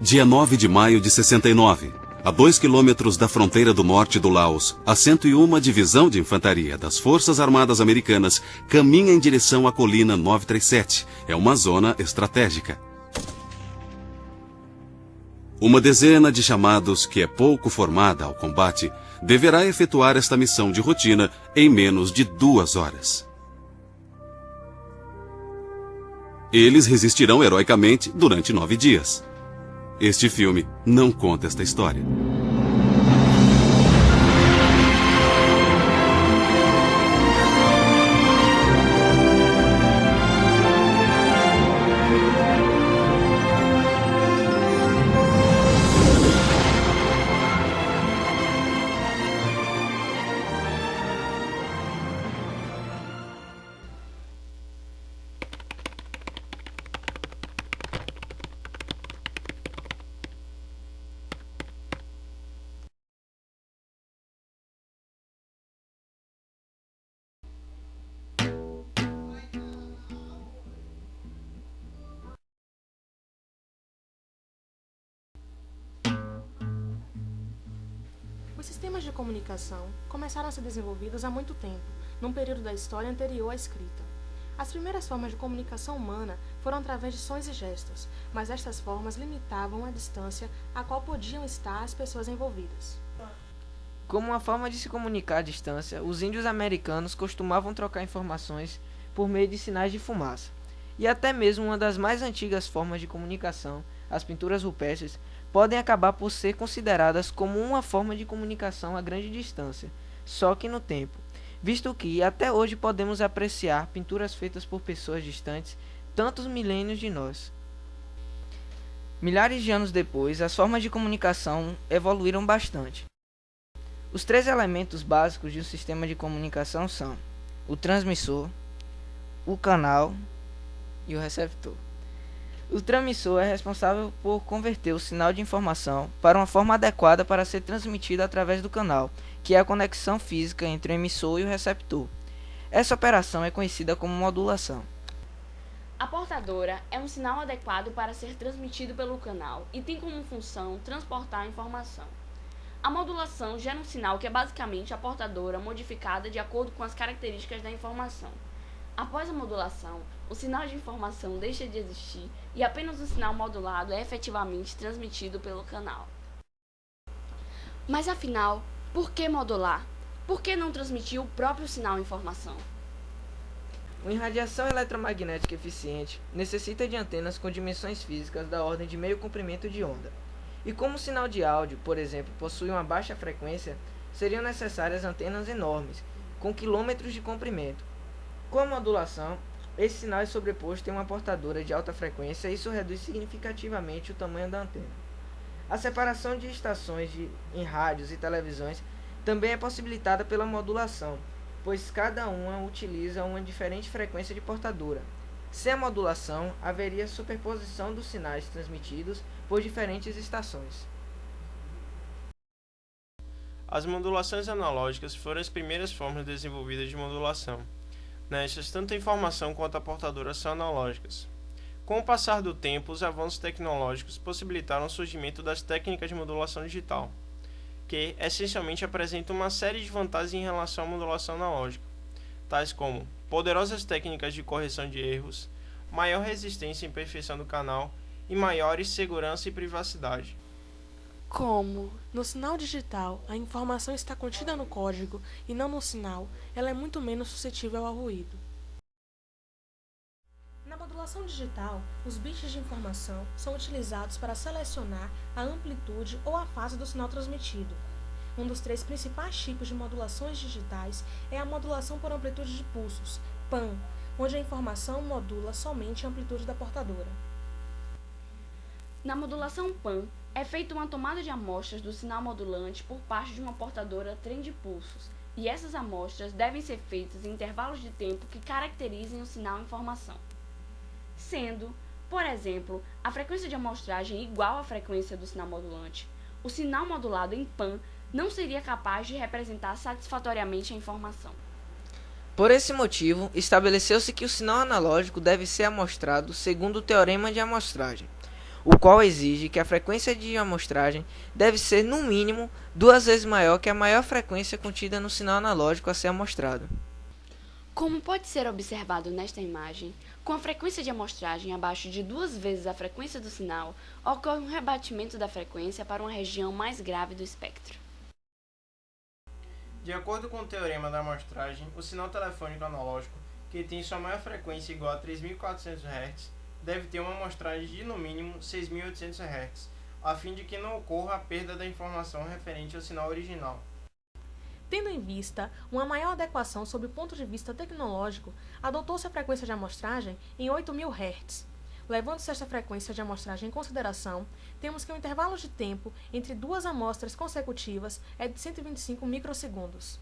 Dia 9 de maio de 69. A 2 quilômetros da fronteira do norte do Laos, a 101ª Divisão de Infantaria das Forças Armadas Americanas caminha em direção à colina 937. É uma zona estratégica. Uma dezena de chamados, que é pouco formada ao combate, deverá efetuar esta missão de rotina em menos de 2 horas. Eles resistirão heroicamente durante 9 dias. Este filme não conta esta história. Os sistemas de comunicação começaram a ser desenvolvidos há muito tempo, num período da história anterior à escrita. As primeiras formas de comunicação humana foram através de sons e gestos, mas estas formas limitavam a distância a qual podiam estar as pessoas envolvidas. Como uma forma de se comunicar à distância, os índios americanos costumavam trocar informações por meio de sinais de fumaça. E até mesmo uma das mais antigas formas de comunicação, as pinturas rupestres, podem acabar por ser consideradas como uma forma de comunicação a grande distância, só que no tempo, visto que até hoje podemos apreciar pinturas feitas por pessoas distantes tantos milênios de nós. Milhares de anos depois, as formas de comunicação evoluíram bastante. Os 3 elementos básicos de um sistema de comunicação são o transmissor, o canal e o receptor. O transmissor é responsável por converter o sinal de informação para uma forma adequada para ser transmitida através do canal, que é a conexão física entre o emissor e o receptor. Essa operação é conhecida como modulação. A portadora é um sinal adequado para ser transmitido pelo canal e tem como função transportar a informação. A modulação gera um sinal que é basicamente a portadora modificada de acordo com as características da informação. Após a modulação, o sinal de informação deixa de existir e apenas o sinal modulado é efetivamente transmitido pelo canal. Mas afinal, por que modular? Por que não transmitir o próprio sinal informação? Uma irradiação eletromagnética eficiente necessita de antenas com dimensões físicas da ordem de meio comprimento de onda. E como o sinal de áudio, por exemplo, possui uma baixa frequência, seriam necessárias antenas enormes, com quilômetros de comprimento. Com a modulação, esse sinal é sobreposto em uma portadora de alta frequência e isso reduz significativamente o tamanho da antena. A separação de estações em rádios e televisões também é possibilitada pela modulação, pois cada uma utiliza uma diferente frequência de portadora. Sem a modulação, haveria superposição dos sinais transmitidos por diferentes estações. As modulações analógicas foram as primeiras formas desenvolvidas de modulação. Nestas, tanto a informação quanto a portadora são analógicas. Com o passar do tempo, os avanços tecnológicos possibilitaram o surgimento das técnicas de modulação digital, que essencialmente apresentam uma série de vantagens em relação à modulação analógica, tais como poderosas técnicas de correção de erros, maior resistência e imperfeição do canal e maiores segurança e privacidade. Como, no sinal digital, a informação está contida no código e não no sinal, ela é muito menos suscetível ao ruído. Na modulação digital, os bits de informação são utilizados para selecionar a amplitude ou a fase do sinal transmitido. Um dos 3 principais tipos de modulações digitais é a modulação por amplitude de pulsos, PAM, onde a informação modula somente a amplitude da portadora. Na modulação PAN, é feita uma tomada de amostras do sinal modulante por parte de uma portadora trem de pulsos, e essas amostras devem ser feitas em intervalos de tempo que caracterizem o sinal informação. Sendo, por exemplo, a frequência de amostragem igual à frequência do sinal modulante, o sinal modulado em PAN não seria capaz de representar satisfatoriamente a informação. Por esse motivo, estabeleceu-se que o sinal analógico deve ser amostrado segundo o teorema de amostragem, o qual exige que a frequência de amostragem deve ser, no mínimo, 2 vezes maior que a maior frequência contida no sinal analógico a ser amostrado. Como pode ser observado nesta imagem, com a frequência de amostragem abaixo de 2 vezes a frequência do sinal, ocorre um rebatimento da frequência para uma região mais grave do espectro. De acordo com o teorema da amostragem, o sinal telefônico analógico, que tem sua maior frequência igual a 3.400 Hz, deve ter uma amostragem de no mínimo 6.800 Hz, a fim de que não ocorra a perda da informação referente ao sinal original. Tendo em vista uma maior adequação sob o ponto de vista tecnológico, adotou-se a frequência de amostragem em 8.000 Hz. Levando-se esta frequência de amostragem em consideração, temos que o intervalo de tempo entre duas amostras consecutivas é de 125 microsegundos.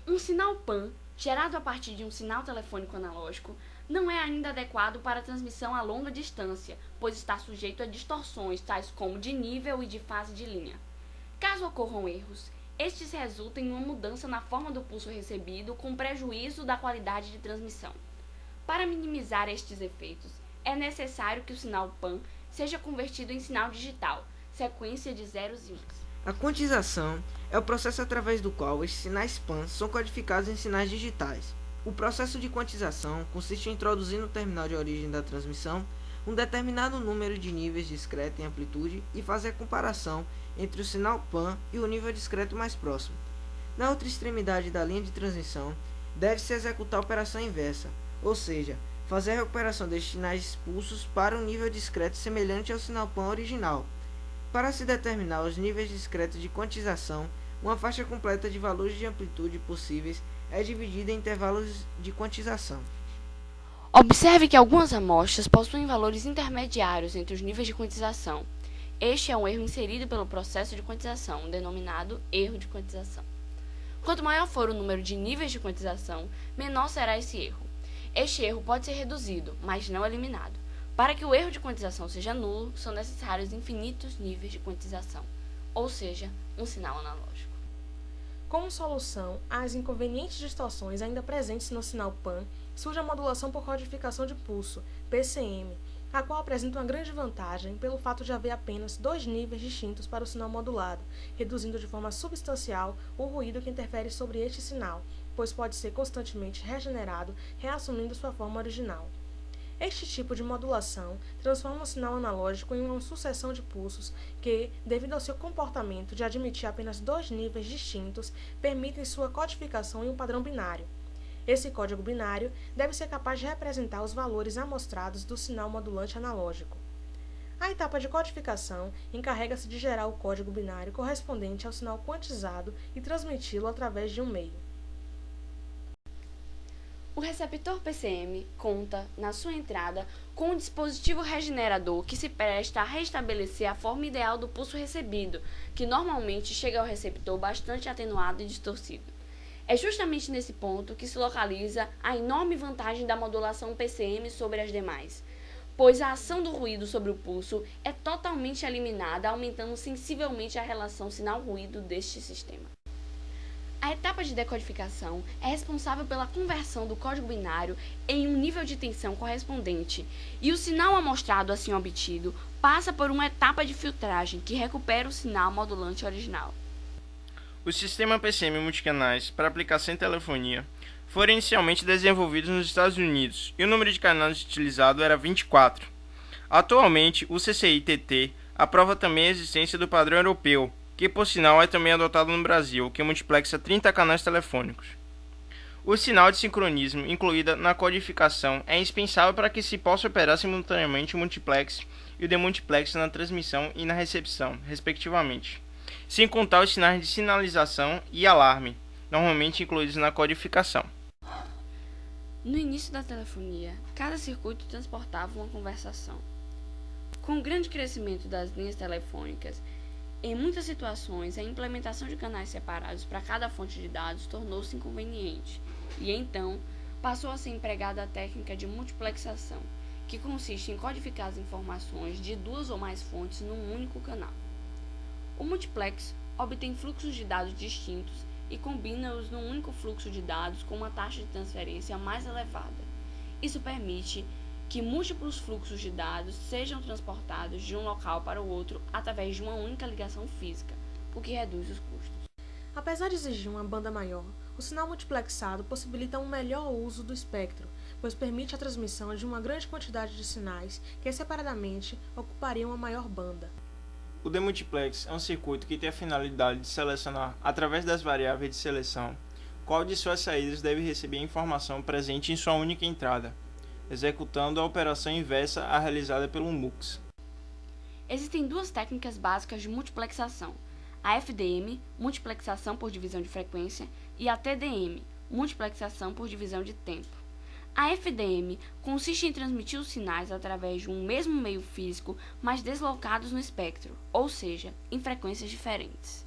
Um sinal PAN, gerado a partir de um sinal telefônico analógico, não é ainda adequado para transmissão a longa distância, pois está sujeito a distorções, tais como de nível e de fase de linha. Caso ocorram erros, estes resultam em uma mudança na forma do pulso recebido com prejuízo da qualidade de transmissão. Para minimizar estes efeitos, é necessário que o sinal PAN seja convertido em sinal digital, sequência de zeros e uns. A quantização é o processo através do qual estes sinais PAN são codificados em sinais digitais. O processo de quantização consiste em introduzir no terminal de origem da transmissão um determinado número de níveis discreto em amplitude e fazer a comparação entre o sinal PAN e o nível discreto mais próximo. Na outra extremidade da linha de transmissão, deve-se executar a operação inversa, ou seja, fazer a recuperação destes sinais expulsos para um nível discreto semelhante ao sinal PAN original. Para se determinar os níveis discretos de quantização, uma faixa completa de valores de amplitude possíveis é dividida em intervalos de quantização. Observe que algumas amostras possuem valores intermediários entre os níveis de quantização. Este é um erro inserido pelo processo de quantização, denominado erro de quantização. Quanto maior for o número de níveis de quantização, menor será esse erro. Este erro pode ser reduzido, mas não eliminado. Para que o erro de quantização seja nulo, são necessários infinitos níveis de quantização, ou seja, um sinal analógico. Como solução às inconvenientes distorções ainda presentes no sinal PAN, surge a modulação por codificação de pulso, PCM, a qual apresenta uma grande vantagem pelo fato de haver apenas 2 níveis distintos para o sinal modulado, reduzindo de forma substancial o ruído que interfere sobre este sinal, pois pode ser constantemente regenerado, reassumindo sua forma original. Este tipo de modulação transforma o sinal analógico em uma sucessão de pulsos que, devido ao seu comportamento de admitir apenas 2 níveis distintos, permitem sua codificação em um padrão binário. Esse código binário deve ser capaz de representar os valores amostrados do sinal modulante analógico. A etapa de codificação encarrega-se de gerar o código binário correspondente ao sinal quantizado e transmiti-lo através de um meio. O receptor PCM conta, na sua entrada, com um dispositivo regenerador que se presta a restabelecer a forma ideal do pulso recebido, que normalmente chega ao receptor bastante atenuado e distorcido. É justamente nesse ponto que se localiza a enorme vantagem da modulação PCM sobre as demais, pois a ação do ruído sobre o pulso é totalmente eliminada, aumentando sensivelmente a relação sinal-ruído deste sistema. A etapa de decodificação é responsável pela conversão do código binário em um nível de tensão correspondente, e o sinal amostrado assim obtido passa por uma etapa de filtragem que recupera o sinal modulante original. O sistema PCM multicanais para aplicação em telefonia foram inicialmente desenvolvidos nos Estados Unidos e o número de canais utilizado era 24. Atualmente, o CCI-TT aprova também a existência do padrão europeu, que por sinal é também adotado no Brasil, que multiplexa 30 canais telefônicos. O sinal de sincronismo incluído na codificação é indispensável para que se possa operar simultaneamente o multiplex e o demultiplex na transmissão e na recepção, respectivamente, sem contar os sinais de sinalização e alarme, normalmente incluídos na codificação. No início da telefonia, cada circuito transportava uma conversação. Com o grande crescimento das linhas telefônicas, em muitas situações, a implementação de canais separados para cada fonte de dados tornou-se inconveniente, e então passou a ser empregada a técnica de multiplexação, que consiste em codificar as informações de 2 ou mais fontes num único canal. O multiplex obtém fluxos de dados distintos e combina-os num único fluxo de dados com uma taxa de transferência mais elevada. Isso permite que múltiplos fluxos de dados sejam transportados de um local para o outro através de uma única ligação física, o que reduz os custos. Apesar de exigir uma banda maior, o sinal multiplexado possibilita um melhor uso do espectro, pois permite a transmissão de uma grande quantidade de sinais que separadamente ocupariam uma maior banda. O demultiplex é um circuito que tem a finalidade de selecionar, através das variáveis de seleção, qual de suas saídas deve receber a informação presente em sua única entrada, executando a operação inversa à realizada pelo MUX. Existem duas técnicas básicas de multiplexação: a FDM, multiplexação por divisão de frequência, e a TDM, multiplexação por divisão de tempo. A FDM consiste em transmitir os sinais através de um mesmo meio físico, mas deslocados no espectro, ou seja, em frequências diferentes.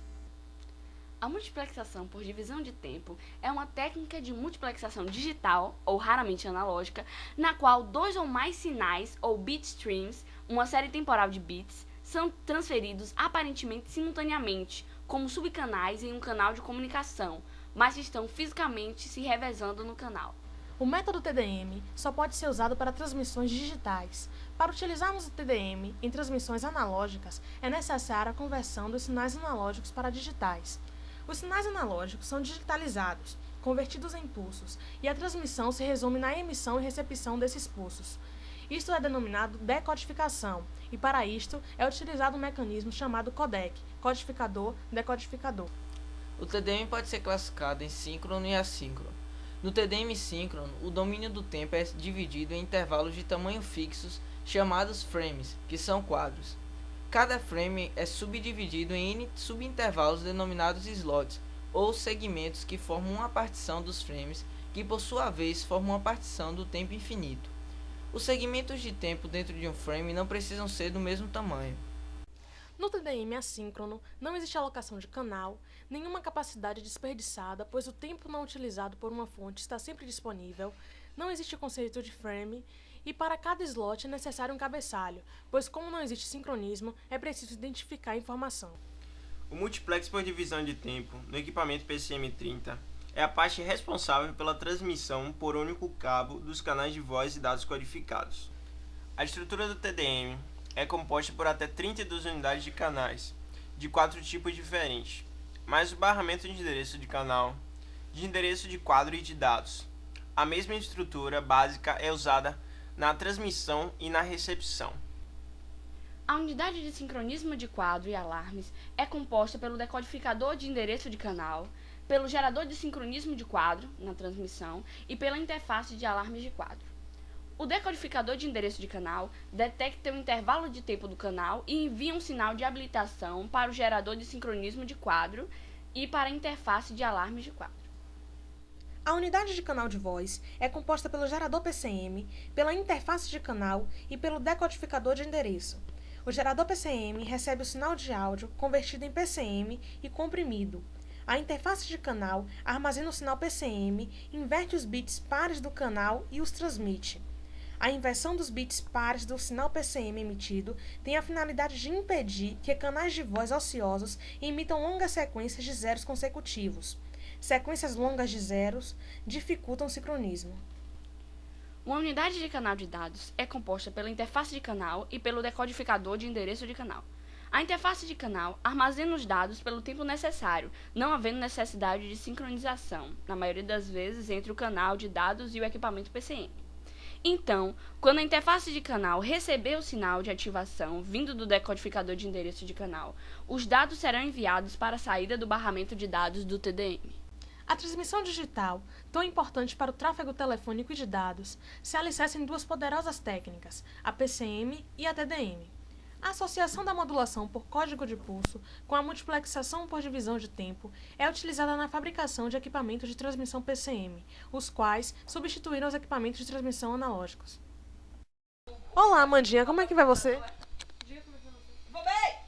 A multiplexação por divisão de tempo é uma técnica de multiplexação digital, ou raramente analógica, na qual dois ou mais sinais, ou bit streams, uma série temporal de bits, são transferidos aparentemente simultaneamente, como subcanais em um canal de comunicação, mas estão fisicamente se revezando no canal. O método TDM só pode ser usado para transmissões digitais. Para utilizarmos o TDM em transmissões analógicas, é necessária a conversão dos sinais analógicos para digitais. Os sinais analógicos são digitalizados, convertidos em pulsos, e a transmissão se resume na emissão e recepção desses pulsos. Isto é denominado decodificação, e para isto é utilizado um mecanismo chamado codec, codificador-decodificador. O TDM pode ser classificado em síncrono e assíncrono. No TDM síncrono, o domínio do tempo é dividido em intervalos de tamanho fixos, chamados frames, que são quadros. Cada frame é subdividido em N subintervalos denominados slots, ou segmentos que formam uma partição dos frames, que por sua vez formam uma partição do tempo infinito. Os segmentos de tempo dentro de um frame não precisam ser do mesmo tamanho. No TDM assíncrono, não existe alocação de canal, nenhuma capacidade desperdiçada, pois o tempo não utilizado por uma fonte está sempre disponível, não existe conceito de frame, e para cada slot é necessário um cabeçalho, pois como não existe sincronismo, é preciso identificar a informação. O multiplex por divisão de tempo, no equipamento PCM30, é a parte responsável pela transmissão por único cabo dos canais de voz e dados codificados. A estrutura do TDM é composta por até 32 unidades de canais, de 4 tipos diferentes, mais o barramento de endereço de canal, de endereço de quadro e de dados. A mesma estrutura básica é usada na transmissão e na recepção. A unidade de sincronismo de quadro e alarmes é composta pelo decodificador de endereço de canal, pelo gerador de sincronismo de quadro, na transmissão, e pela interface de alarmes de quadro. O decodificador de endereço de canal detecta o intervalo de tempo do canal e envia um sinal de habilitação para o gerador de sincronismo de quadro e para a interface de alarmes de quadro. A unidade de canal de voz é composta pelo gerador PCM, pela interface de canal e pelo decodificador de endereço. O gerador PCM recebe o sinal de áudio convertido em PCM e comprimido. A interface de canal armazena o sinal PCM, inverte os bits pares do canal e os transmite. A inversão dos bits pares do sinal PCM emitido tem a finalidade de impedir que canais de voz ociosos emitam longas sequências de zeros consecutivos. Sequências longas de zeros dificultam o sincronismo. Uma unidade de canal de dados é composta pela interface de canal e pelo decodificador de endereço de canal. A interface de canal armazena os dados pelo tempo necessário, não havendo necessidade de sincronização, na maioria das vezes entre o canal de dados e o equipamento PCM. Então, quando a interface de canal receber o sinal de ativação vindo do decodificador de endereço de canal, os dados serão enviados para a saída do barramento de dados do TDM. A transmissão digital, tão importante para o tráfego telefônico e de dados, se alicerça em duas poderosas técnicas, a PCM e a TDM. A associação da modulação por código de pulso com a multiplexação por divisão de tempo é utilizada na fabricação de equipamentos de transmissão PCM, os quais substituíram os equipamentos de transmissão analógicos. Olá, Amandinha, como é que vai você? Vou bem!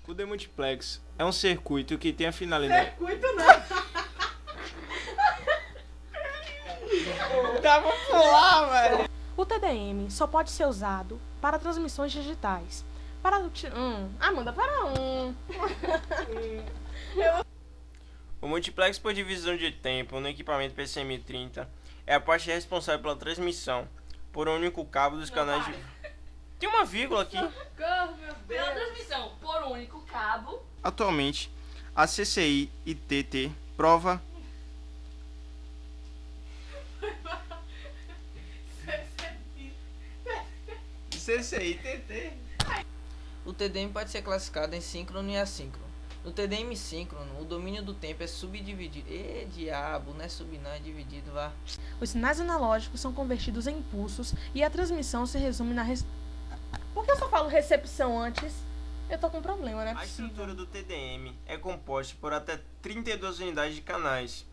O demultiplex é um circuito que tem a finalidade... Circuito não! Dá pra pular, velho! O TDM só pode ser usado para transmissões digitais. Amanda, para O multiplex por divisão de tempo no equipamento PCM30 é a parte responsável pela transmissão por um único cabo dos canais de... Tem uma vírgula aqui. Pela transmissão por um único cabo. Atualmente, a CCI e TT prova... CCI e TT. O TDM pode ser classificado em síncrono e assíncrono. No TDM síncrono, o domínio do tempo é subdividido. Diabo, não é sub não, é dividido, vá. Os sinais analógicos são convertidos em impulsos e a transmissão se resume na... Por que eu só falo recepção antes? Eu tô com problema, né? A estrutura do TDM é composta por até 32 unidades de canais,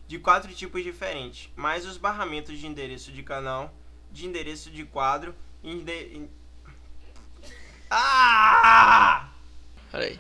de 4 tipos diferentes, mais os barramentos de endereço de canal, de endereço de quadro e Peraí.